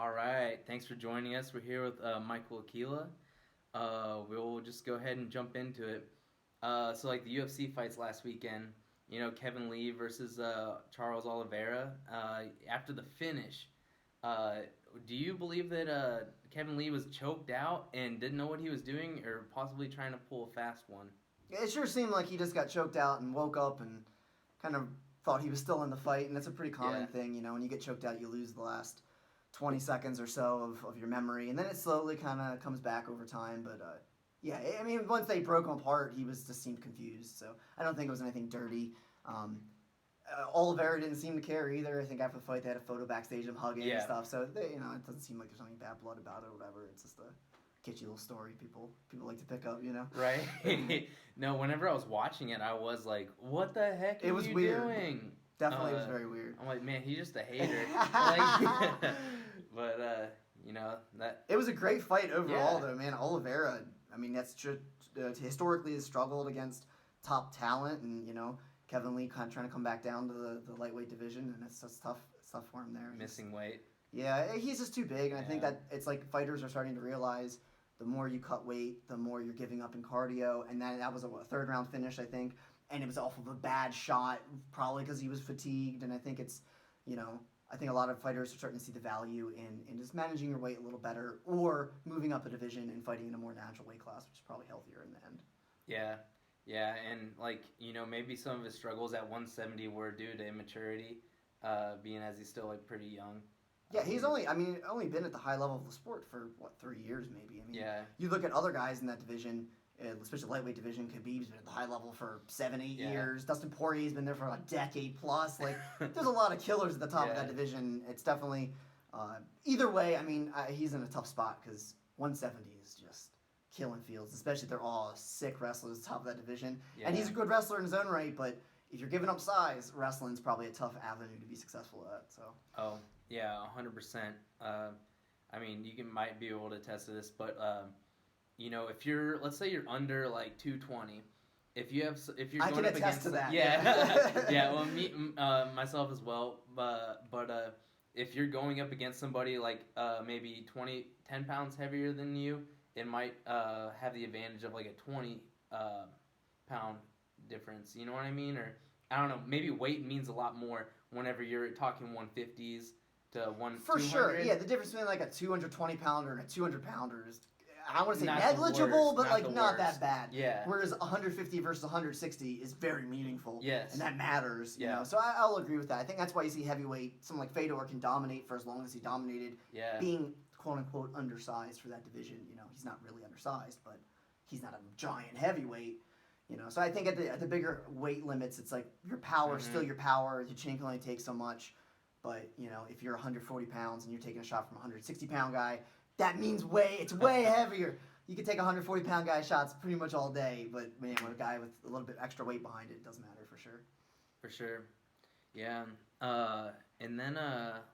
All right, thanks for joining us. We're here with Michael Aquila. We'll just go ahead and jump into it. So like the UFC fights last weekend, Kevin Lee versus Charles Oliveira. After the finish, uh, do you believe that Kevin Lee was choked out and didn't know what he was doing, or possibly trying to pull a fast one? It sure seemed like he just got choked out and woke up and kind of thought he was still in the fight, and that's a pretty common thing, when you get choked out, you lose the last 20 seconds or so of your memory, and then it slowly kind of comes back over time, but once they broke him apart, he just seemed confused, so I don't think it was anything dirty. Oliveira didn't seem to care either. I think after the fight, they had a photo backstage of hugging and stuff, so it doesn't seem like there's any bad blood about it or whatever. It's just a kitschy little story people like to pick up, Right. No, whenever I was watching it, I was like, what the heck are it was you weird. Doing? Definitely was very weird. I'm like, man, he's just a hater. But, that... It was a great fight overall, though, man. Oliveira, that's historically has struggled against top talent, and, Kevin Lee kind of trying to come back down to the lightweight division, and it's tough for him there. Missing weight. Yeah, he's just too big, and I think that it's like fighters are starting to realize the more you cut weight, the more you're giving up in cardio, and that was a third-round finish, I think, and it was off of a bad shot, probably because he was fatigued, and I think it's, I think a lot of fighters are starting to see the value in just managing your weight a little better, or moving up a division and fighting in a more natural weight class, which is probably healthier in the end. Yeah, and maybe some of his struggles at 170 were due to immaturity, being as he's still pretty young. Yeah, he's only been at the high level of the sport for 3 years maybe. You look at other guys in that division, especially the lightweight division. Khabib's been at the high level for 7-8 years. Dustin Poirier's been there for a decade plus. There's a lot of killers at the top of that division. It's definitely either way. He's in a tough spot because 170 is just killing fields, especially if they're all sick wrestlers at the top of that division. Yeah. And he's a good wrestler in his own right, but if you're giving up size, wrestling's probably a tough avenue to be successful at. So. Oh. Yeah, 100%. You might be able to attest to this, but if let's say you're under 220, if you're I going can up attest against to that. Yeah. Well, me myself as well, but if you're going up against somebody maybe 10 pounds heavier than you, it might have the advantage of a 20 pound difference. You know what I mean? Or I don't know. Maybe weight means a lot more whenever you're talking 150s. To for 200. Sure, yeah. The difference between a 220 pounder and a 200 pounder is, I want to say not negligible, but not worst. that bad. Yeah. Whereas 150 versus 160 is very meaningful. Yes. And that matters. You know. So I'll agree with that. I think that's why you see heavyweight, someone like Fedor can dominate for as long as he dominated. Yeah. Being quote unquote undersized for that division. He's not really undersized, but he's not a giant heavyweight. So I think at the bigger weight limits, it's your power is still your power. The chain can only take so much. But, if you're 140 pounds and you're taking a shot from a 160-pound guy, that means it's way heavier. You can take a 140-pound guy shots pretty much all day, but, man, with a guy with a little bit extra weight behind it, it doesn't matter for sure. For sure. Yeah. And then,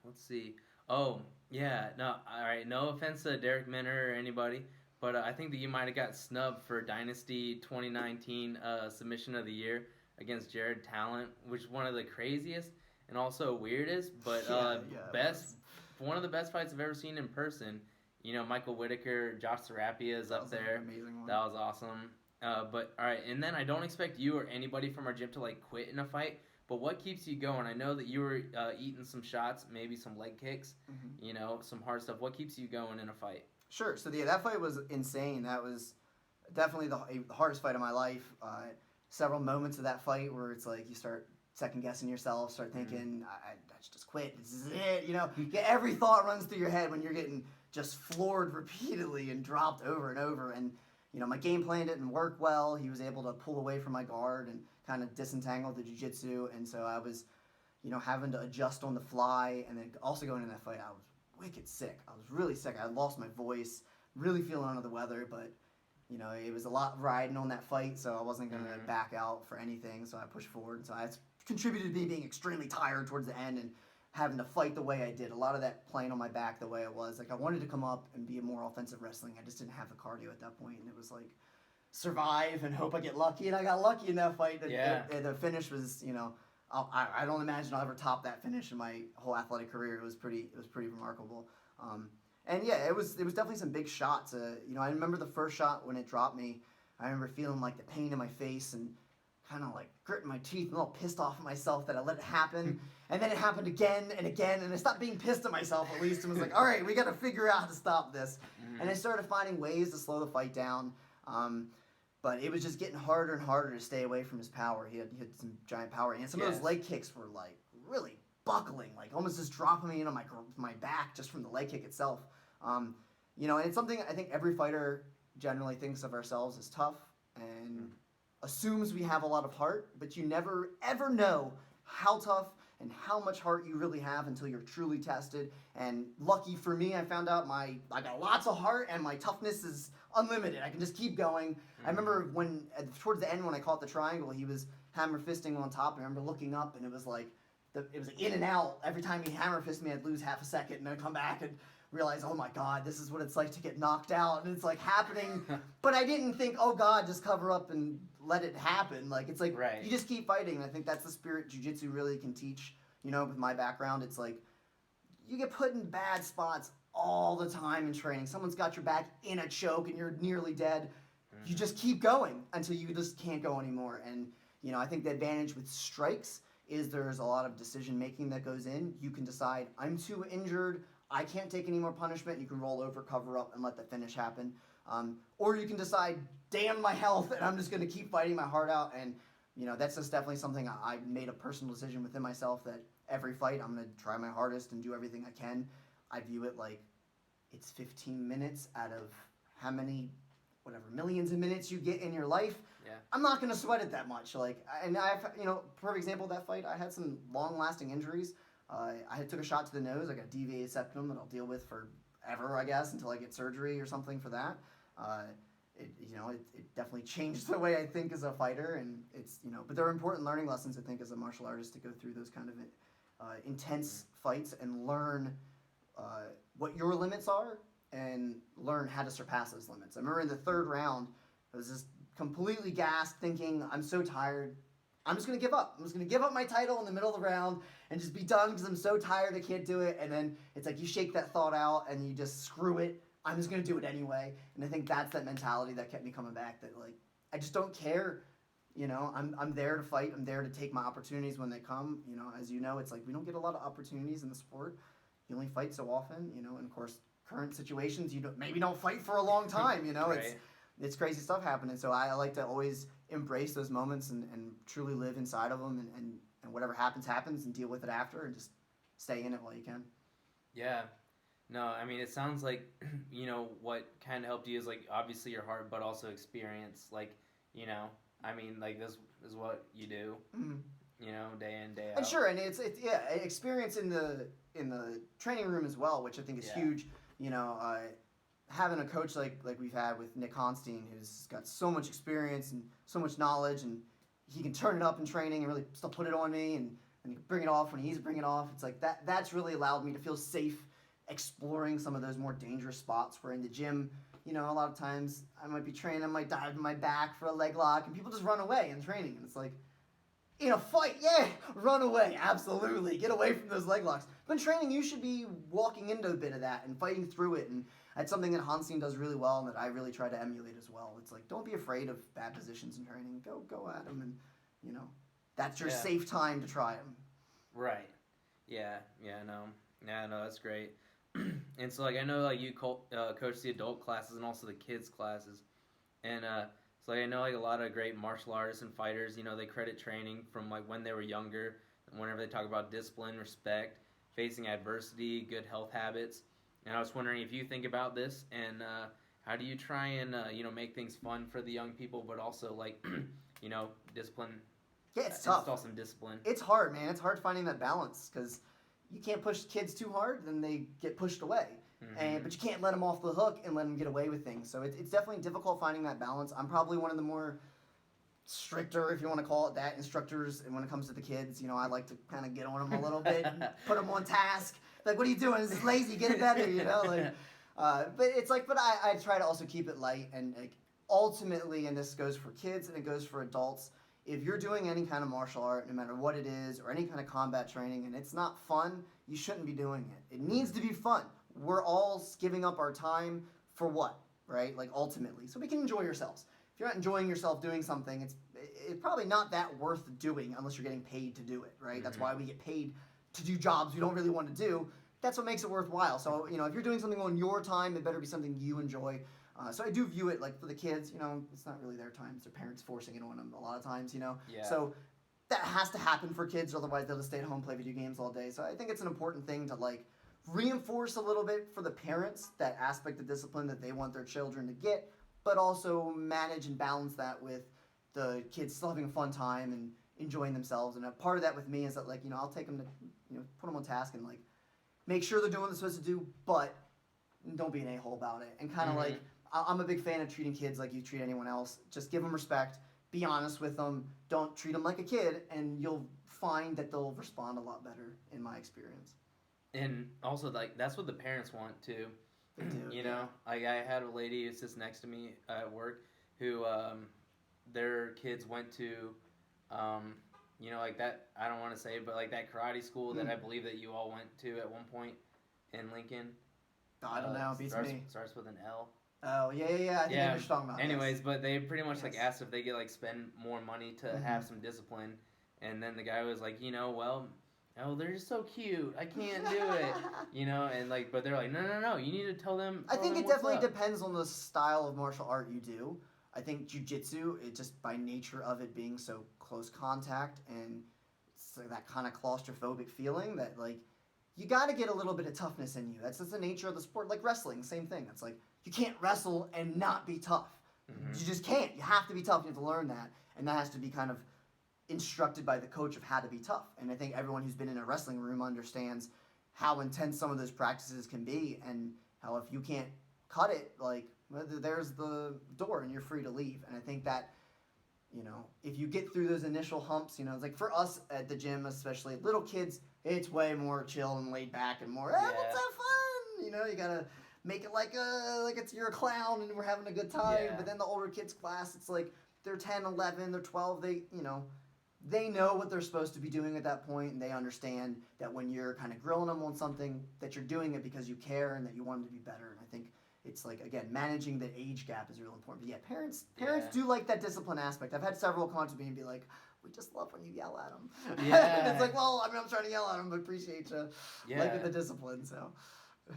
let's see. Oh, yeah. No, all right. No offense to Derek Minner or anybody, but I think that you might have got snubbed for Dynasty 2019 Submission of the Year against Jared Talent, which is one of the craziest and also weirdest, but one of the best fights I've ever seen in person. Michael Whitaker, Josh Sarapia is up there. Amazing one. That was awesome. But all right, and then I don't expect you or anybody from our gym to quit in a fight. But what keeps you going? I know that you were eating some shots, maybe some leg kicks, some hard stuff. What keeps you going in a fight? Sure. So that fight was insane. That was definitely the hardest fight of my life. Several moments of that fight where it's you start second guessing yourself, start thinking, I should just quit. This is it. Every thought runs through your head when you're getting just floored repeatedly and dropped over and over. And my game plan didn't work well. He was able to pull away from my guard and kind of disentangle the jiu-jitsu. And so I was, having to adjust on the fly. And then also going in that fight, I was wicked sick. I was really sick. I lost my voice, really feeling under the weather, but it was a lot riding on that fight, so I wasn't going to back out for anything, so I pushed forward. So I contributed to me being extremely tired towards the end and having to fight the way I did. A lot of that playing on my back the way it was. I wanted to come up and be a more offensive wrestling. I just didn't have the cardio at that point, and it was survive and hope I get lucky, and I got lucky in that fight. The finish was, I don't imagine I'll ever top that finish in my whole athletic career. It was pretty remarkable. And yeah, it was definitely some big shots. I remember the first shot when it dropped me. I remember feeling like the pain in my face and kind of like gritting my teeth, and a little pissed off at myself that I let it happen. And then it happened again and again, and I stopped being pissed at myself at least and was like, all right, we got to figure out how to stop this. And I started finding ways to slow the fight down. But it was just getting harder and harder to stay away from his power. He had some giant power, and some of those leg kicks were like really buckling, like almost just dropping me into my back just from the leg kick itself. And it's something I think every fighter generally thinks of ourselves as tough and assumes we have a lot of heart, but you never ever know how tough and how much heart you really have until you're truly tested. And lucky for me, I found out I got lots of heart and my toughness is unlimited. I can just keep going. I remember towards the end when I caught the triangle, he was hammer fisting on top. I remember looking up and it was like in and out. Every time he hammer fisted me, I'd lose half a second and I'd come back and realize, oh my God, this is what it's like to get knocked out, and it's like happening. But I didn't think, oh God, just cover up and let it happen. Like it's like you just keep fighting. And I think that's the spirit Jiu-Jitsu really can teach. With my background, it's like you get put in bad spots all the time in training. Someone's got your back in a choke and you're nearly dead. You just keep going until you just can't go anymore. And I think the advantage with strikes is there's a lot of decision making that goes in. You can decide, I'm too injured, I can't take any more punishment. You can roll over, cover up, and let the finish happen. Or you can decide, damn my health, and I'm just going to keep fighting my heart out. And that's just definitely something I made a personal decision within myself that every fight I'm going to try my hardest and do everything I can. I view it like it's 15 minutes out of how many, millions of minutes you get in your life. Yeah. I'm not going to sweat it that much. And I've, perfect example of that fight, I had some long-lasting injuries. I took a shot to the nose. I got a deviated septum that I'll deal with forever, I guess, until I get surgery or something for that. It definitely changed the way I think as a fighter, and it's but there are important learning lessons I think as a martial artist to go through those kind of intense fights and learn what your limits are and learn how to surpass those limits. I remember in the third round, I was just completely gassed, thinking I'm so tired. I'm just going to give up. I'm just going to give up my title in the middle of the round and just be done because I'm so tired I can't do it. And then it's like you shake that thought out and you just screw it. I'm just going to do it anyway. And I think that's that mentality that kept me coming back, that I just don't care. I'm there to fight. I'm there to take my opportunities when they come. As it's like we don't get a lot of opportunities in the sport. You only fight so often, and of course, current situations, you maybe don't fight for a long time, Right. It's crazy stuff happening. So I like to always embrace those moments and truly live inside of them and whatever happens and deal with it after and just stay in it while you can. Yeah. No, I mean, it sounds like, what kind of helped you is obviously your heart, but also experience. This is what you do, day in, day out. And sure, and it's experience in the training room as well, which I think is huge. Having a coach like we've had with Nick Honstein, who's got so much experience and so much knowledge, and he can turn it up in training and really still put it on me and bring it off when he needs to bring it off. It's like that's really allowed me to feel safe exploring some of those more dangerous spots where in the gym, a lot of times I might be training, I might dive to my back for a leg lock, and people just run away in training. And it's like, in a fight, run away, absolutely. Get away from those leg locks. But in training, you should be walking into a bit of that and fighting through it. And that's something that Honstein does really well and that I really try to emulate as well. It's like, don't be afraid of bad positions in training. Go at them, and, that's your safe time to try them. Right. Yeah, no, that's great. And so, I know, you coach the adult classes and also the kids classes. And, so I know a lot of great martial artists and fighters, they credit training from when they were younger, and whenever they talk about discipline, respect, facing adversity, good health habits. And I was wondering if you think about this and how do you try and make things fun for the young people, but also discipline. Yeah, it's tough. Install some discipline. It's hard, man. It's hard finding that balance because you can't push kids too hard, then they get pushed away. Mm-hmm. But you can't let them off the hook and let them get away with things. So it's definitely difficult finding that balance. I'm probably one of the more stricter, if you want to call it that, instructors. And when it comes to the kids, I like to kind of get on them a little bit, and put them on task. Like, what are you doing? This is lazy. Get it better, But it's but I try to also keep it light and ultimately, and this goes for kids and it goes for adults. if you're doing any kind of martial art, no matter what it is, or any kind of combat training, and it's not fun, you shouldn't be doing it. It needs to be fun. We're all giving up our time for what, right? Like, ultimately. So we can enjoy yourselves. If you're not enjoying yourself doing something, it's probably not that worth doing unless you're getting paid to do it, right? That's why we get paid to do jobs we don't really want to do. That's what makes it worthwhile. So, if you're doing something on your time, it better be something you enjoy. So I do view it like for the kids, it's not really their time. It's their parents forcing it on them a lot of times, Yeah. So that has to happen for kids, otherwise they'll just stay at home, play video games all day. So I think it's an important thing to like reinforce a little bit for the parents, that aspect of discipline that they want their children to get, but also manage and balance that with the kids still having a fun time and enjoying themselves. And a part of that with me is that, like, I'll take them to, put them on task and like make sure they're doing what they're supposed to do, but don't be an a-hole about it. And kind of like, I'm a big fan of treating kids like you treat anyone else. Just give them respect. Be honest with them. Don't treat them like a kid, and you'll find that they'll respond a lot better, in my experience. And also, like, that's what the parents want, too. They do, you know? Like, I had a lady who sits next to me at work who, their kids went to, like that, I don't want to say, but like that karate school that I believe that you all went to at one point in Lincoln. I don't know. Beats me. Starts with an L. Oh, yeah. I think I know what you're talking about. Anyways, but they pretty much like asked if they could like spend more money to have some discipline, and then the guy was like, they're just so cute. I can't do it, and like, but they're like, no, you need to tell them. I think it definitely depends on the style of martial art you do. I think jujitsu, it just by nature of it being so close contact and it's like that kind of claustrophobic feeling that like you got to get a little bit of toughness in you. That's just the nature of the sport. Like wrestling, same thing. It's like you can't wrestle and not be tough. You just can't. You have to be tough. You have to learn that, and that has to be kind of instructed by the coach of how to be tough. And I think everyone who's been in a wrestling room understands how intense some of those practices can be, and how if you can't cut it, like there's the door and you're free to leave. And I think that, if you get through those initial humps, it's like for us at the gym, especially little kids, it's way more chill and laid back and more, let's have fun. You gotta make it like it's you're a clown and we're having a good time. Yeah. But then the older kids class, it's like they're 10, 11, they're 12, they know what they're supposed to be doing at that point, and they understand that when you're kind of grilling them on something, that you're doing it because you care and that you want them to be better. And I think it's like, again, managing the age gap is real important. But yeah, parents do like that discipline aspect. I've had several come to me and be like, we just love when you yell at them. Yeah. And it's like, well, I'm trying to yell at them, but appreciate you liking the discipline, so.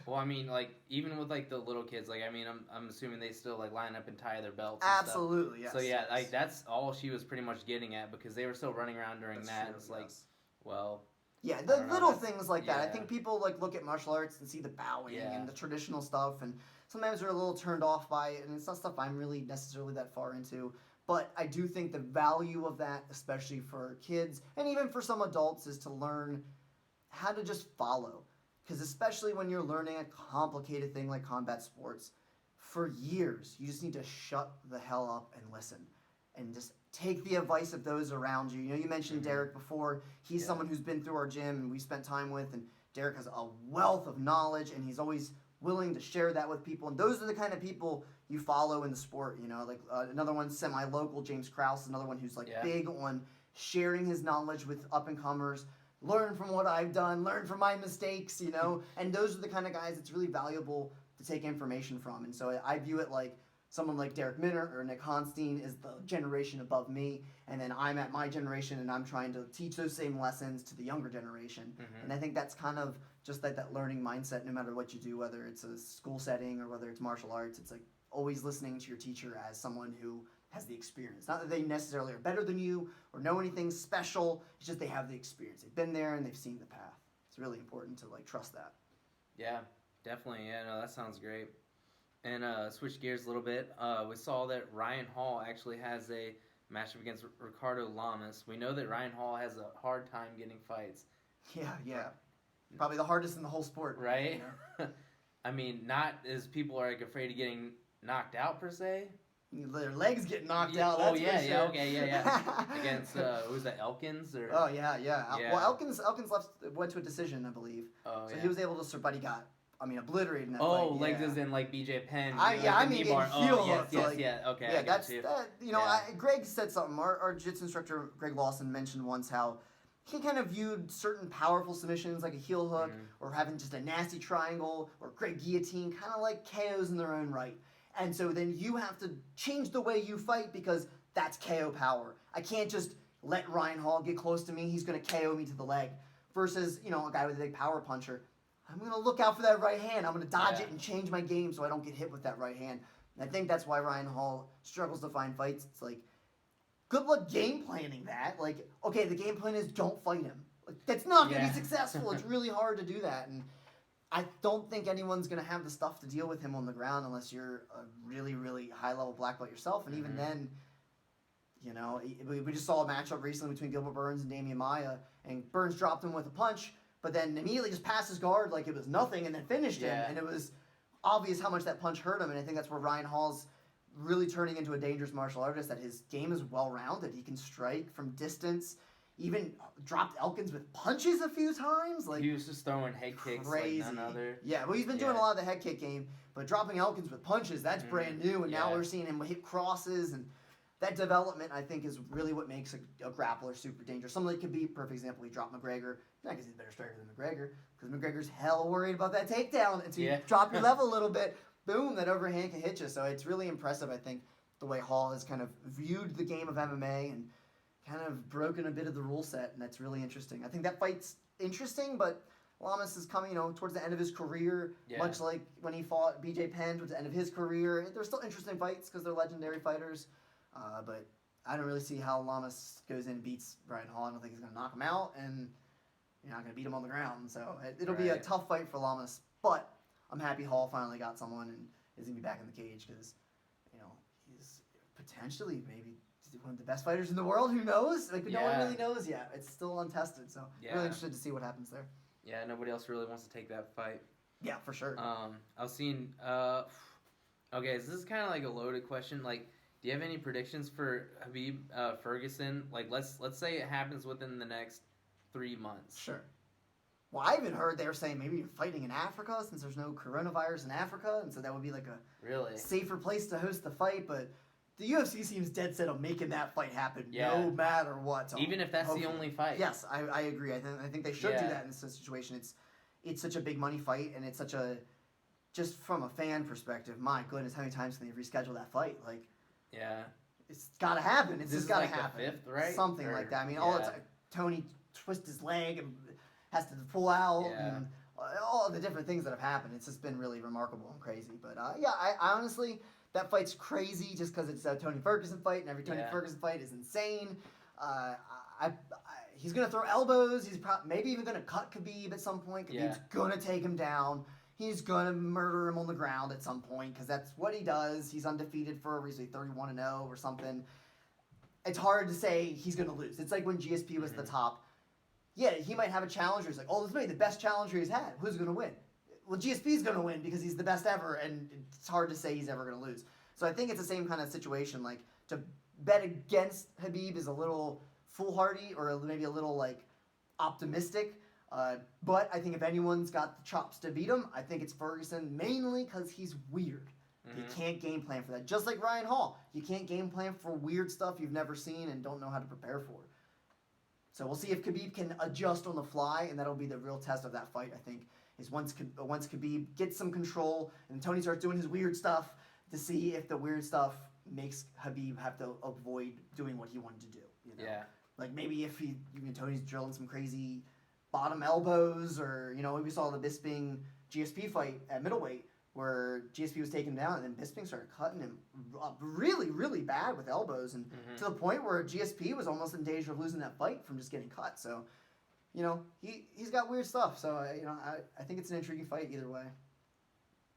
Well, I mean, like, even with, like, the little kids, like, I mean, I'm assuming they still, like, line up and tie their belts and Absolutely, stuff. yes. So, yeah, yes. like, that's all she was pretty much getting at, because they were still running around during That's that. true, It's like, yes. well... Yeah, the little things like that. I think people, like, look at martial arts and see the bowing and the traditional stuff, and sometimes they're a little turned off by it, and it's not stuff I'm really necessarily that far into. But I do think the value of that, especially for kids, and even for some adults, is to learn how to just follow. Because especially when you're learning a complicated thing like combat sports, for years, you just need to shut the hell up and listen. And just take the advice of those around you. You mentioned Derek before. He's someone who's been through our gym and we spent time with. And Derek has a wealth of knowledge, and he's always willing to share that with people. And those are the kind of people you follow in the sport. Like another one, semi-local, James Krause, another one who's like big on sharing his knowledge with up-and-comers. Learn from what I've done, learn from my mistakes, and those are the kind of guys it's really valuable to take information from. And so I view it like someone like Derek Minner or Nick Honstein is the generation above me, and then I'm at my generation and I'm trying to teach those same lessons to the younger generation. And I think that's kind of just like that learning mindset no matter what you do, whether it's a school setting or whether it's martial arts. It's like always listening to your teacher as someone who has the experience. Not that they necessarily are better than you or know anything special. It's just they have the experience. They've been there and they've seen the path. It's really important to like trust that. Yeah, definitely. Yeah, no, that sounds great. And switch gears a little bit. We saw that Ryan Hall actually has a matchup against Ricardo Lamas. We know that Ryan Hall has a hard time getting fights. Yeah. Probably the hardest in the whole sport. Right? I mean, not as people are like afraid of getting knocked out per se. Their legs get knocked out. Oh, that's yeah, for sure. yeah, okay, yeah. Against, who's that, Elkins? Or? Oh, yeah. Well, Elkins went to a decision, I believe. Oh, so he was able to, but he got obliterating that Oh, fight. like as in like BJ Penn. I mean heel hook. Yes. Okay. Yeah, I got you. Greg said something. Our jiu-jitsu instructor Greg Lawson mentioned once how he kind of viewed certain powerful submissions like a heel hook or having just a nasty triangle or great guillotine kind of like KOs in their own right. And so then you have to change the way you fight because that's KO power. I can't just let Ryan Hall get close to me. He's going to KO me to the leg. Versus, a guy with a big power puncher. I'm going to look out for that right hand. I'm going to dodge it and change my game so I don't get hit with that right hand. And I think that's why Ryan Hall struggles to find fights. It's like, good luck game planning that. Like, okay, the game plan is don't fight him. Like, that's not going to be successful. It's really hard to do that. And I don't think anyone's going to have the stuff to deal with him on the ground unless you're a really, really high-level black belt yourself. And even then, we just saw a matchup recently between Gilbert Burns and Damian Maia, and Burns dropped him with a punch, but then immediately just passed his guard like it was nothing and then finished him. And it was obvious how much that punch hurt him, and I think that's where Ryan Hall's really turning into a dangerous martial artist, that his game is well-rounded. He can strike from distance, even dropped Elkins with punches a few times. Like, he was just throwing head kicks like none other. Yeah, well, he's been doing a lot of the head kick game, but dropping Elkins with punches, that's brand new, and now we're seeing him hit crosses, and that development, I think, is really what makes a grappler super dangerous. Somebody could be, perfect example, he dropped McGregor, not because he's a better striker than McGregor, because McGregor's hella worried about that takedown, and so you drop your level a little bit, boom, that overhand can hit you. So it's really impressive, I think, the way Hall has kind of viewed the game of MMA and kind of broken a bit of the rule set, and that's really interesting. I think that fight's interesting, but Lamas is coming, towards the end of his career, much like when he fought BJ Penn towards the end of his career. They're still interesting fights because they're legendary fighters, but I don't really see how Lamas goes in and beats Ryan Hall. I don't think he's going to knock him out, and you're not going to beat him on the ground. So it'll be a tough fight for Lamas, but I'm happy Hall finally got someone and is going to be back in the cage because, he's potentially maybe one of the best fighters in the world. Who knows? Like, no one really knows yet. It's still untested, so really interested to see what happens there. Yeah, nobody else really wants to take that fight. Yeah, for sure. I was seeing, okay, so this is kind of like a loaded question. Like, do you have any predictions for Khabib Ferguson? Like, let's say it happens within the next 3 months. Sure. Well, I even heard they were saying maybe you're fighting in Africa since there's no coronavirus in Africa, and so that would be like a safer place to host the fight, but the UFC seems dead set on making that fight happen no matter what. Even if that's the only fight. Yes, I agree. I think they should do that in this situation. It's such a big money fight, and it's such a, just from a fan perspective, my goodness, how many times can they reschedule that fight? Like, it's got to happen. It's just got to happen. The fifth, right? Something like that. I mean, all the time, Tony twists his leg and has to pull out, and all the different things that have happened. It's just been really remarkable and crazy. But I honestly, that fight's crazy just because it's a Tony Ferguson fight, and every Tony Ferguson fight is insane. He's gonna throw elbows. He's maybe even gonna cut Khabib at some point. Khabib's gonna take him down. He's gonna murder him on the ground at some point because that's what he does. He's undefeated for a reason, 31-0 or something. It's hard to say he's gonna lose. It's like when GSP was the top. Yeah, he might have a challenger. He's like, oh, this may be the best challenger he's had. Who's gonna win? Well, GSP's gonna win because he's the best ever, and it's hard to say he's ever gonna lose. So I think it's the same kind of situation. Like, to bet against Khabib is a little foolhardy or maybe a little like optimistic. But I think if anyone's got the chops to beat him, I think it's Ferguson, mainly because he's weird. You can't game plan for that. Just like Ryan Hall, you can't game plan for weird stuff you've never seen and don't know how to prepare for. So we'll see if Khabib can adjust on the fly, and that'll be the real test of that fight, I think, is once Khabib gets some control and Tony starts doing his weird stuff, to see if the weird stuff makes Khabib have to avoid doing what he wanted to do. Yeah. Like maybe if Tony's drilling some crazy bottom elbows, or we saw the Bisping GSP fight at middleweight where GSP was taking him down, and then Bisping started cutting him up really, really bad with elbows, and to the point where GSP was almost in danger of losing that fight from just getting cut. So, he's got weird stuff. So, I think it's an intriguing fight either way.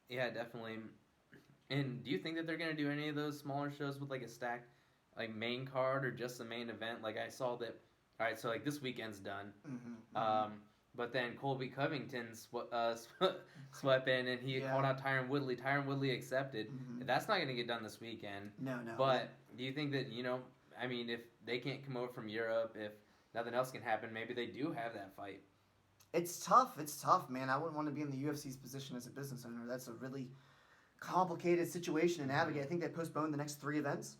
Yeah, definitely. And do you think that they're gonna do any of those smaller shows with like a stacked, like main card or just the main event? Like I saw that. All right, so like this weekend's done. But then Colby Covington swept in, and he called out Tyron Woodley. Tyron Woodley accepted. That's not going to get done this weekend. No. But do you think that, I mean, if they can't come over from Europe, if nothing else can happen, maybe they do have that fight? It's tough. It's tough, man. I wouldn't want to be in the UFC's position as a business owner. That's a really complicated situation to navigate. I think they postponed the next 3 events.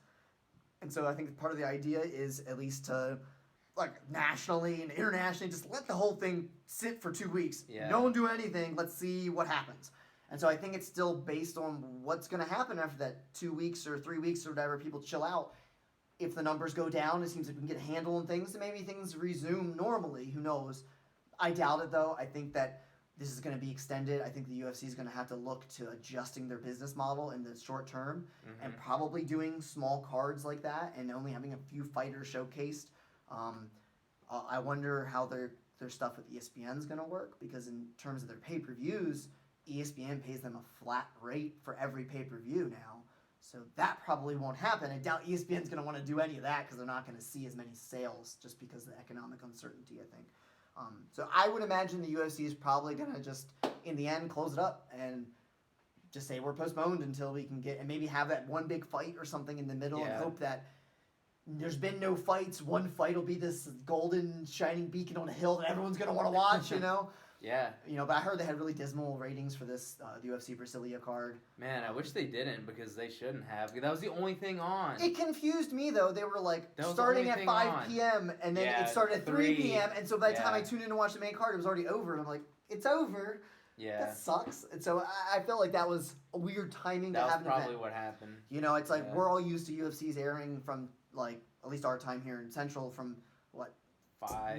And so I think part of the idea is at least to, like, nationally and internationally, just let the whole thing sit for 2 weeks. Yeah. No one do anything. Let's see what happens. And so I think it's still based on what's going to happen after that 2 weeks or 3 weeks or whatever. People chill out. If the numbers go down, it seems like we can get a handle on things, and maybe things resume normally. Who knows? I doubt it, though. I think that this is going to be extended. I think the UFC is going to have to look to adjusting their business model in the short term and probably doing small cards like that and only having a few fighters showcased. I wonder how their stuff with ESPN is going to work, because in terms of their pay-per-views, ESPN pays them a flat rate for every pay-per-view now. So that probably won't happen. I doubt ESPN's going to want to do any of that because they're not going to see as many sales just because of the economic uncertainty, I think. So I would imagine the UFC is probably going to just, in the end, close it up and just say we're postponed until we can get, and maybe have that one big fight or something in the middle and hope that there's been no fights. One fight will be this golden shining beacon on a hill that everyone's going to want to watch, you know? Yeah. You know, but I heard they had really dismal ratings for this the UFC Brasilia card. Man, I wish they didn't, because they shouldn't have. That was the only thing on. It confused me, though. They were like starting at 5 p.m. and then it started at 3 p.m. And so by the time I tuned in to watch the main card, it was already over. And I'm like, it's over. Yeah. That sucks. And so I felt like that was a weird timing to have an event. That was probably what happened. You know, it's like we're all used to UFC's airing from, like, at least our time here in Central, from, what,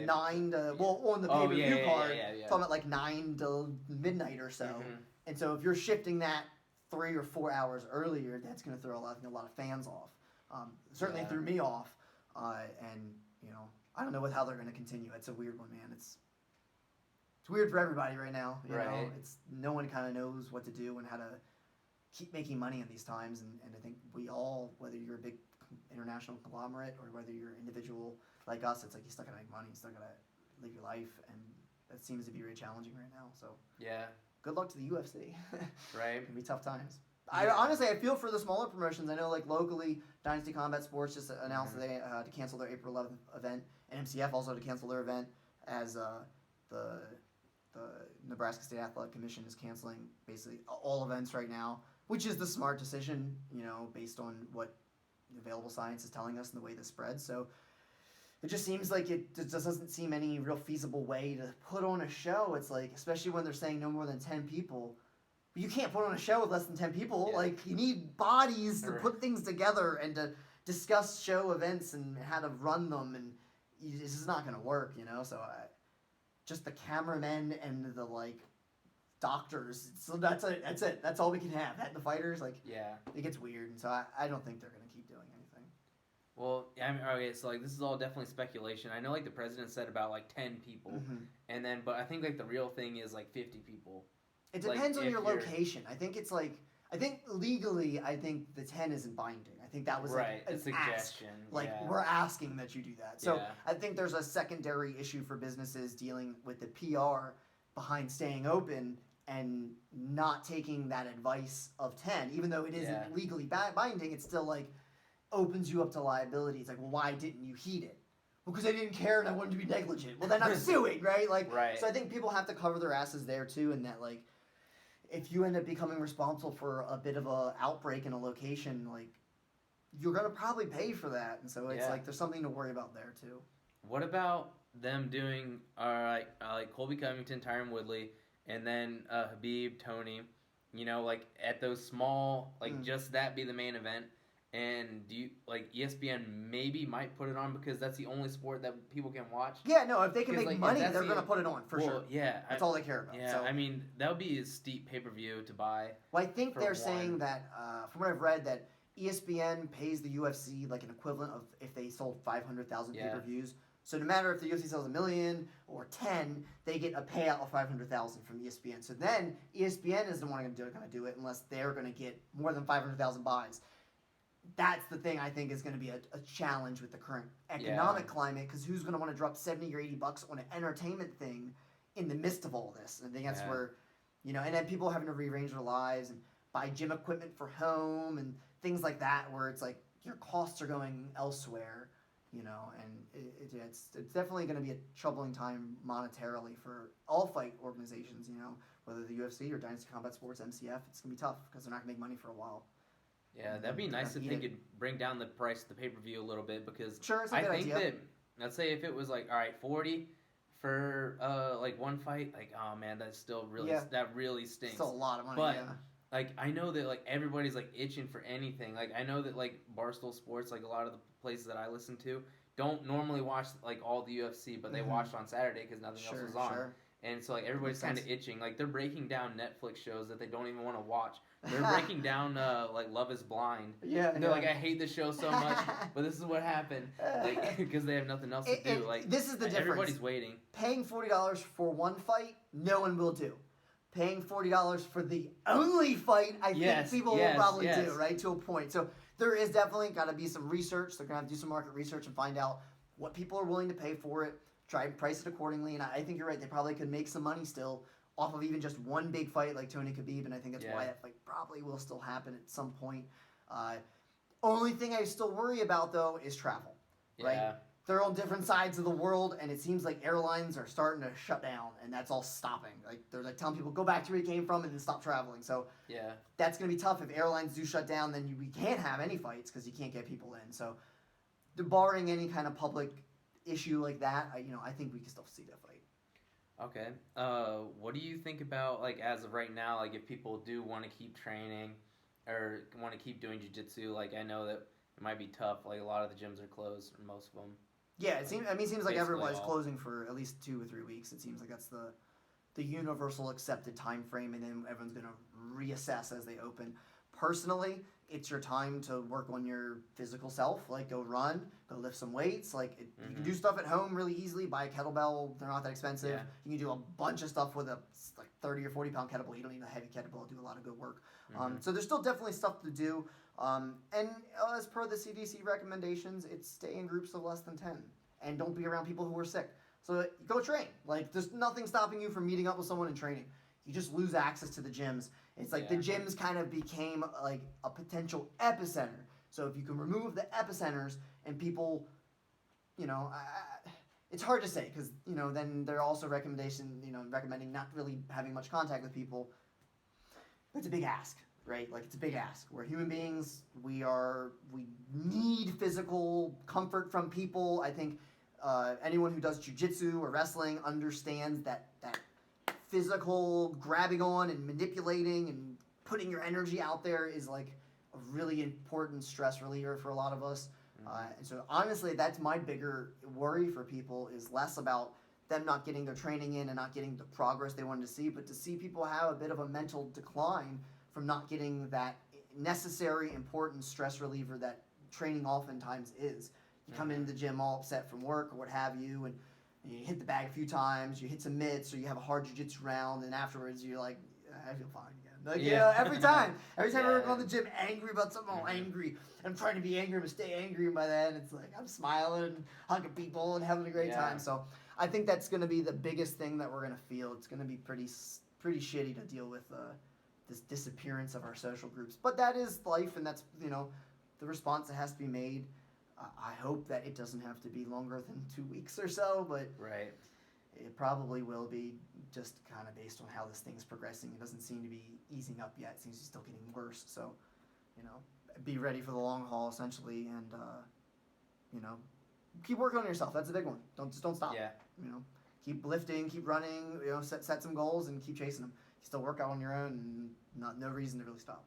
9 to, well, on the pay-per-view card, from at like 9 to midnight or so. And so if you're shifting that 3 or 4 hours earlier, that's going to throw a lot of fans off. Certainly threw me off. And, you know, I don't know how they're going to continue. It's a weird one, man. It's weird for everybody right now. You know, it's no one kind of knows what to do and how to keep making money in these times. And I think we all, whether you're a big international conglomerate or whether you're an individual like us, it's like you still gotta make money, you still gotta live your life, and that seems to be really challenging right now. So good luck to the UFC. Right. It can be tough times. I honestly, I feel for the smaller promotions. I know, like, locally, Dynasty Combat Sports just announced that they to cancel their April 11th event, and MCF also to cancel their event, as the Nebraska State Athletic Commission is canceling basically all events right now, which is the smart decision, you know, based on what available science is telling us and the way this spreads. So it just seems like it just doesn't seem any real feasible way to put on a show. It's like, especially when they're saying no more than 10 people. You can't put on a show with less than 10 people. Yeah. Like, you need bodies to put things together and to discuss show events and how to run them. And this is not going to work, you know? So just the cameramen and the, like, doctors. So that's it. That's all we can have. That and the fighters, like, it gets weird. And so I don't think they're going to keep doing anything. Well, I mean, okay, so, like, this is all definitely speculation. I know, like, the president said about, like, 10 people. And then, but I think, like, the real thing is, like, 50 people. It depends on your location. I think it's like, I think legally, I think the 10 isn't binding. I think that was like a suggestion. Like, we're asking that you do that. So I think there's a secondary issue for businesses dealing with the PR behind staying open and not taking that advice of 10. Even though it isn't legally binding, it still, like, opens you up to liability. It's like, well, why didn't you heed it? Well, because I didn't care and I wanted to be negligent. Well, then I'm suing, right? Like, so I think people have to cover their asses there too, and that, like, if you end up becoming responsible for a bit of a outbreak in a location, like, you're gonna probably pay for that, and so it's like there's something to worry about there too. What about them doing like Colby, Covington, Tyron Woodley, and then Khabib, Tony? You know, like, at those small, like, just that be the main event. And do you, like, ESPN maybe might put it on because that's the only sport that people can watch? Yeah, no, if they can make, like, money, they're going to put it on, for sure. Yeah. That's all they care about. Yeah, so, I mean, that would be a steep pay-per-view to buy. Well, I think they're saying that, from what I've read, that ESPN pays the UFC, like, an equivalent of if they sold 500,000 pay-per-views. So no matter if the UFC sells 1 million or 10, they get a payout of 500,000 from ESPN. So then ESPN isn't going to do it unless they're going to get more than 500,000 buys. That's the thing I think is going to be a challenge with the current economic climate, because who's going to want to drop $70 or $80 on an entertainment thing in the midst of all this? I think that's where, you know, and then people having to rearrange their lives and buy gym equipment for home and things like that, where it's like your costs are going elsewhere. you know, and it's definitely going to be a troubling time monetarily for all fight organizations, you know, whether the UFC or Dynasty Combat Sports, MCF. It's going to be tough because they're not going to make money for a while. Yeah, that'd be nice if they could bring down the price of the pay-per-view a little bit, because sure, it's a I good think idea. that, let's say if it was like, all right, 40 for like one fight, like, oh man, that's still really, that really stinks. Still a lot of money, but, yeah. Like, I know that, like, everybody's, like, itching for anything. Like, I know that, like, Barstool Sports, like, a lot of the places that I listen to don't normally watch, like, all the UFC, but they watched on Saturday because nothing else was on. Sure. And so, like, everybody's kind of itching. Like, they're breaking down Netflix shows that they don't even want to watch. They're breaking down, like, Love is Blind. Yeah. And they're like, I hate this show so much, but this is what happened. Like, because they have nothing else to do. Like, this is the difference. Everybody's waiting. Paying $40 for one fight, no one will do. Paying $40 for the only fight, I think people will probably do, right, to a point. So there is definitely got to be some research. They're going to have to do some market research and find out what people are willing to pay for it, try and price it accordingly. And I think you're right. They probably could make some money still off of even just one big fight like Tony Khabib, and I think that's why that fight probably will still happen at some point. Only thing I still worry about, though, is travel, right? They're on different sides of the world, and it seems like airlines are starting to shut down, and that's all stopping. Like, they're like telling people, go back to where you came from and then stop traveling. So that's going to be tough. If airlines do shut down, then we can't have any fights because you can't get people in. So barring any kind of public issue like that, I think we can still see that fight. Okay. What do you think about, like, as of right now, like, if people do want to keep training or want to keep doing jiu-jitsu? Like, I know that it might be tough. Like, a lot of the gyms are closed, or most of them. Yeah, it seems like everyone's closing for at least 2 or 3 weeks. It seems like that's the universal accepted time frame, and then everyone's going to reassess as they open. Personally, it's your time to work on your physical self. Like, go run, go lift some weights. Like, you can do stuff at home really easily. Buy a kettlebell. They're not that expensive. Yeah. You can do a bunch of stuff with a 30 or 40 pound kettlebell. You don't need a heavy kettlebell to do a lot of good work. So there's still definitely stuff to do. And as per the CDC recommendations, it's stay in groups of less than 10 and don't be around people who are sick. So go train. Like, there's nothing stopping you from meeting up with someone and training. You just lose access to the gyms. It's like the gyms kind of became like a potential epicenter. So if you can remove the epicenters and people, it's hard to say because, then they're also recommending not really having much contact with people. It's a big ask. Right? Like, it's a big ask. We're human beings. We need physical comfort from people. I think anyone who does jiu-jitsu or wrestling understands that physical grabbing on and manipulating and putting your energy out there is like a really important stress reliever for a lot of us. And so honestly, that's my bigger worry for people, is less about them not getting their training in and not getting the progress they wanted to see, but to see people have a bit of a mental decline from not getting that necessary, important stress reliever that training oftentimes is. You come into the gym all upset from work or what have you, and you hit the bag a few times, you hit some mitts, or you have a hard jiu-jitsu round, and afterwards you're like, I feel fine again. Like, every time I go to the gym angry about something, I'm angry. I'm trying to be angry, but stay angry, and by then it's like I'm smiling, hugging people, and having a great time. So I think that's going to be the biggest thing that we're going to feel. It's going to be pretty shitty to deal with this disappearance of our social groups. But that is life, and that's, the response that has to be made. I hope that it doesn't have to be longer than 2 weeks or so, but it probably will be, just kind of based on how this thing's progressing. It doesn't seem to be easing up yet. It seems to be still getting worse. So, be ready for the long haul, essentially, and, keep working on yourself. That's a big one. Don't stop. Yeah. Keep lifting, keep running, set some goals and keep chasing them. You still work out on your own, and no reason to really stop.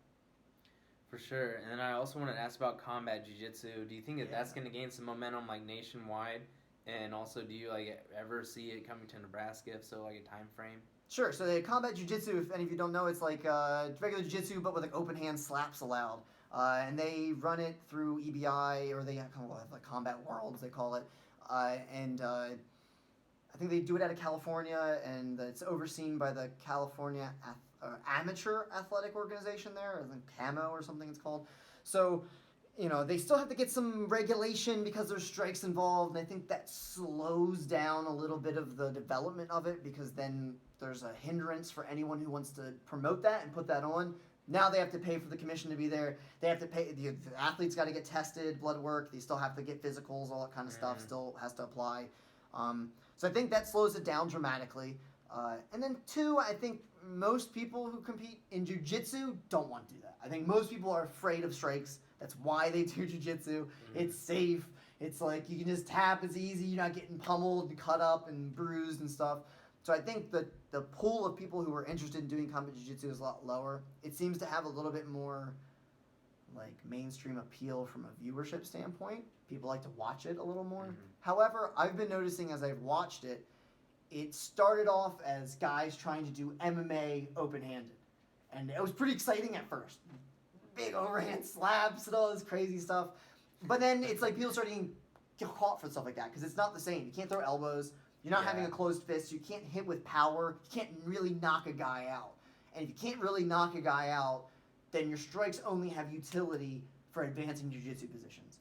For sure. And then I also wanted to ask about combat jiu-jitsu. Do you think that that's going to gain some momentum, like, nationwide? And also, do you, like, ever see it coming to Nebraska? If so, like, a time frame? Sure. So the combat jiu-jitsu, if any of you don't know, it's like regular jiu-jitsu, but with, like, open hand slaps allowed. And they run it through EBI, or they have like Combat Worlds, they call it. And I think they do it out of California, and it's overseen by the California Amateur Athletic Organization there, or CAMO or something it's called. So, they still have to get some regulation because there's strikes involved, and I think that slows down a little bit of the development of it, because then there's a hindrance for anyone who wants to promote that and put that on. Now they have to pay for the commission to be there. They have to pay. The athletes got to get tested, blood work. They still have to get physicals, all that kind of stuff still has to apply. So I think that slows it down dramatically. And then 2, I think most people who compete in jiu-jitsu don't want to do that. I think most people are afraid of strikes. That's why they do jiu-jitsu. It's safe. It's like you can just tap. It's easy. You're not getting pummeled and cut up and bruised and stuff. So I think the pool of people who are interested in doing combat jiu-jitsu is a lot lower. It seems to have a little bit more like mainstream appeal from a viewership standpoint. People like to watch it a little more. However, I've been noticing as I've watched it, it started off as guys trying to do MMA open-handed. And it was pretty exciting at first. Big overhand slaps and all this crazy stuff. But then it's like people starting to get caught for stuff like that because it's not the same. You can't throw elbows. You're not having a closed fist. You can't hit with power. You can't really knock a guy out. And if you can't really knock a guy out, then your strikes only have utility for advancing jiu-jitsu positions.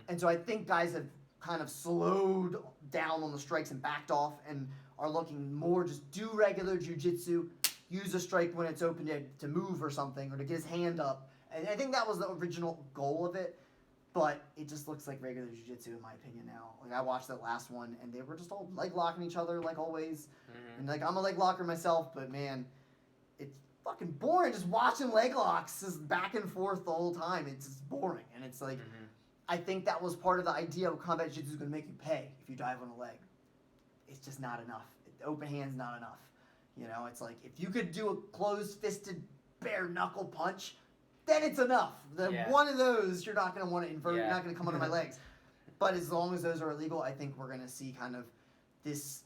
And so I think guys have kind of slowed down on the strikes and backed off and are looking more just do regular jiu-jitsu, use a strike when it's open to move or something or to get his hand up. And I think that was the original goal of it. But it just looks like regular jiu-jitsu in my opinion now. Like I watched that last one and they were just all leg locking each other like always. And like I'm a leg locker myself, but man, it's fucking boring just watching leg locks just back and forth the whole time. It's just boring. And it's like I think that was part of the idea of combat jiu-jitsu is going to make you pay if you dive on a leg. It's just not enough. Open hand's not enough. You know, it's like if you could do a closed-fisted bare knuckle punch, then it's enough. One of those you're not going to want to invert. You're not going to come under my legs. But as long as those are illegal, I think we're going to see kind of this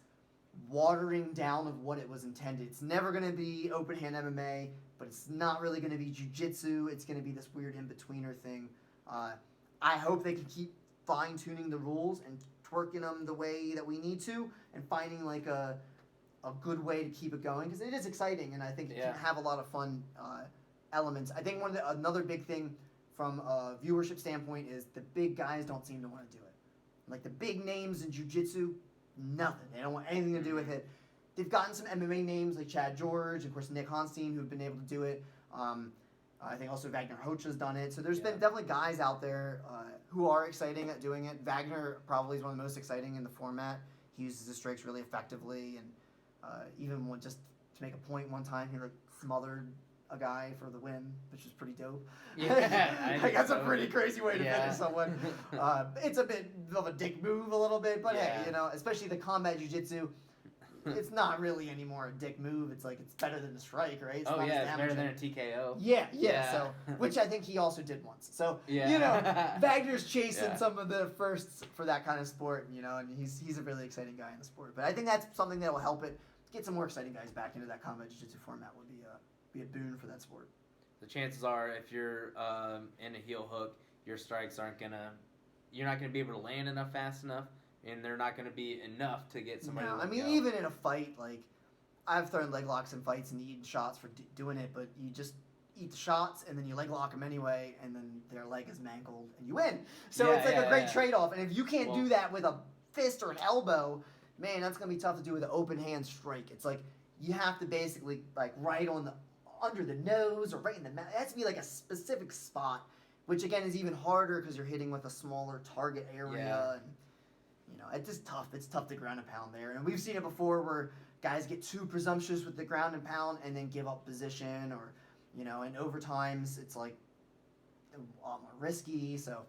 watering down of what it was intended. It's never going to be open hand MMA, but it's not really going to be jiu-jitsu. It's going to be this weird in-betweener thing. I hope they can keep fine-tuning the rules and twerking them the way that we need to and finding like a good way to keep it going because it is exciting and I think it can have a lot of fun elements. I think another big thing from a viewership standpoint is the big guys don't seem to want to do it. Like the big names in jiu-jitsu, nothing. They don't want anything to do with it. They've gotten some MMA names like Chad George, of course Nick Honstein, who've been able to do it. I think also Wagner Hoch has done it. So there's been definitely guys out there who are exciting at doing it. Wagner probably is one of the most exciting in the format. He uses his strikes really effectively, and even just to make a point one time, he like smothered a guy for the win, which was pretty dope. Yeah, like, that's a pretty crazy way to finish someone. It's a bit of a dick move a little bit, but hey, you know, especially the combat jiu-jitsu, it's not really anymore a dick move. It's like it's better than a strike, right? It's not it's better than a TKO. Yeah. So, which I think he also did once. So, you know, Wagner's chasing some of the firsts for that kind of sport, you know, and he's a really exciting guy in the sport. But I think that's something that will help it get some more exciting guys back into that combat jiu-jitsu format. Would be a boon for that sport. The chances are, if you're in a heel hook, your strikes you're not gonna be able to land enough fast enough. And they're not going to be enough to get somebody. No, I mean, even in a fight, like I've thrown leg locks in fights and eaten shots for doing it, but you just eat the shots and then you leg lock them anyway, and then their leg is mangled and you win. So it's like a great trade-off. And if you can't do that with a fist or an elbow, man, that's going to be tough to do with an open hand strike. It's like you have to basically like right on under the nose or right in the mouth. It has to be like a specific spot, which again is even harder because you're hitting with a smaller target area. And, you know, it's just tough. It's tough to ground and pound there. And we've seen it before where guys get too presumptuous with the ground and pound and then give up position or, you know, in overtimes it's like a lot more risky. So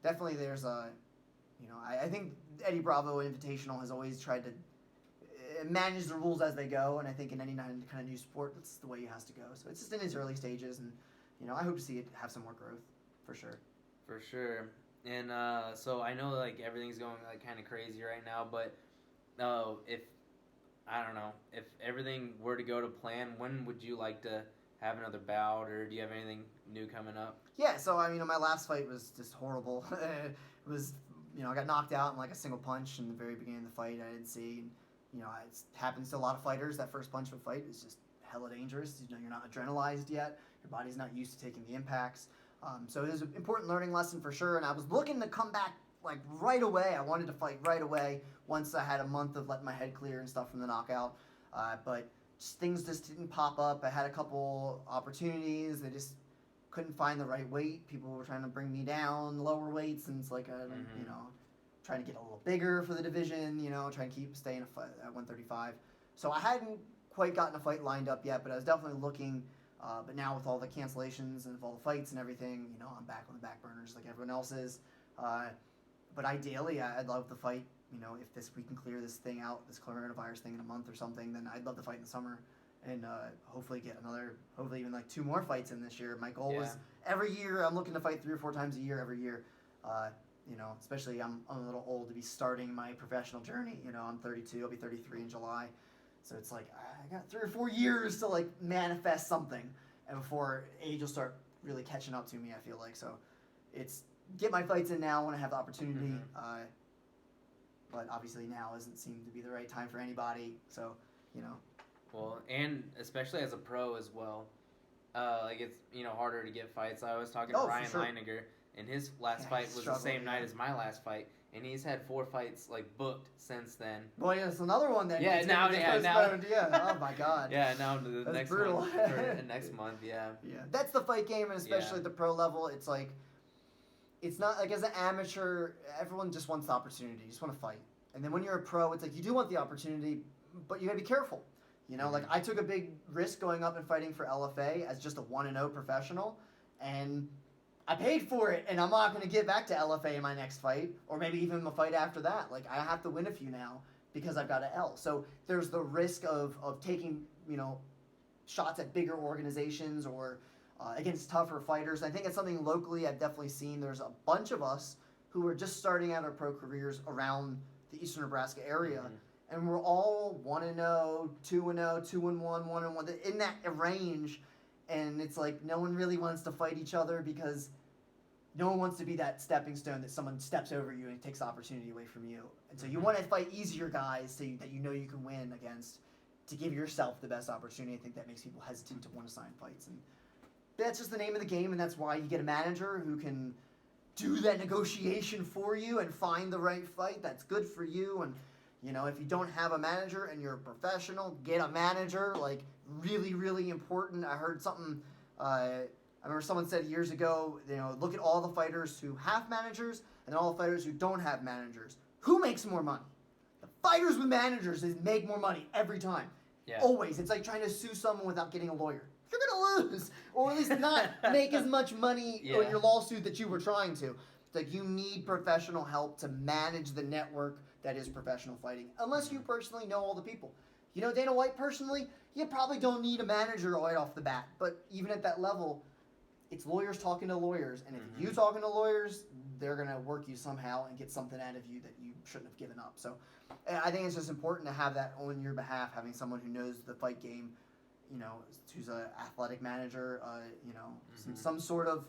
definitely there's you know, I think Eddie Bravo Invitational has always tried to manage the rules as they go. And I think in any kind of new sport, that's the way it has to go. So it's just in its early stages. And, you know, I hope to see it have some more growth for sure. For sure. And so I know like everything's going like kind of crazy right now, but if everything were to go to plan, when would you like to have another bout, or do you have anything new coming up? Yeah, so I mean, my last fight was just horrible. It was, you know, I got knocked out in like a single punch in the very beginning of the fight. I didn't see, and, you know, it happens to a lot of fighters. That first punch of a fight is just hella dangerous. You know, you're not adrenalized yet. Your body's not used to taking the impacts. So it was an important learning lesson for sure, and I was looking to come back like right away. I wanted to fight right away once I had a month of letting my head clear and stuff from the knockout. But things just didn't pop up. I had a couple opportunities. They just couldn't find the right weight. People were trying to bring me down lower weights, and it's like, you know, trying to get a little bigger for the division, you know, trying to keep staying at 135. So I hadn't quite gotten a fight lined up yet, but I was definitely looking. But now with all the cancellations and with all the fights and everything, you know, I'm back on the back burners like everyone else is. But ideally, I'd love to fight. You know, if we can clear this thing out, this coronavirus thing in a month or something, then I'd love to fight in the summer and hopefully get hopefully even like 2 more fights in this year. My goal was every year I'm looking to fight 3 or 4 times a year every year. You know, especially I'm a little old to be starting my professional journey. You know, I'm 32. I'll be 33 in July. So it's like I got 3 or 4 years to like manifest something, and before age will start really catching up to me. I feel like so, it's get my fights in now when I have the opportunity. But obviously now doesn't seem to be the right time for anybody. So, you know. Well, and especially as a pro as well, like it's harder to get fights. I was talking to Ryan Leininger, and his last fight was the same night as my last fight. And he's had 4 fights like booked since then. Well, yeah, it's another one then. Now. Oh my God. Yeah, now the next one for next month. Yeah. Yeah, that's the fight game, and especially at the pro level, it's like, it's not like as an amateur, everyone just wants the opportunity. You just want to fight, and then when you're a pro, it's like you do want the opportunity, but you gotta be careful. You know, like I took a big risk going up and fighting for LFA as just a 1-0 professional, and I paid for it, and I'm not going to get back to LFA in my next fight, or maybe even the fight after that. Like, I have to win a few now because I've got an L. So there's the risk of taking, shots at bigger organizations or against tougher fighters. I think it's something locally I've definitely seen. There's a bunch of us who are just starting out our pro careers around the eastern Nebraska area, and we're all 1-0, 2-0, 2-1, 1-1, in that range. And it's like no one really wants to fight each other because no one wants to be that stepping stone that someone steps over you and takes the opportunity away from you. And so you want to fight easier guys that you know you can win against to give yourself the best opportunity. I think that makes people hesitant to want to sign fights. And that's just the name of the game, and that's why you get a manager who can do that negotiation for you and find the right fight that's good for you. And, if you don't have a manager and you're a professional, get a manager. Like, really, really important. I heard something, I remember someone said years ago, look at all the fighters who have managers and all the fighters who don't have managers. Who makes more money? The fighters with managers make more money every time. Yeah. Always. It's like trying to sue someone without getting a lawyer. You're going to lose, or at least not make as much money on your lawsuit that you were trying to. It's like you need professional help to manage the network that is professional fighting, unless you personally know all the people. You know Dana White personally, you probably don't need a manager right off the bat, but even at that level, it's lawyers talking to lawyers, and if you talking to lawyers, they're going to work you somehow and get something out of you that you shouldn't have given up. So I think it's just important to have that on your behalf, having someone who knows the fight game, who's an athletic manager, some sort of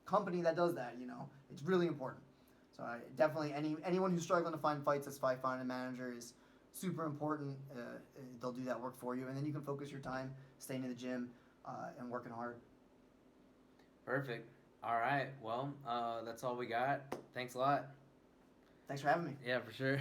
company that does that, It's really important. So definitely anyone who's struggling to find fights, that's why finding a manager is super important. They'll do that work for you, and then you can focus your time staying in the gym and working hard. Perfect. All right. Well, that's all we got. Thanks a lot. Thanks for having me. Yeah, for sure.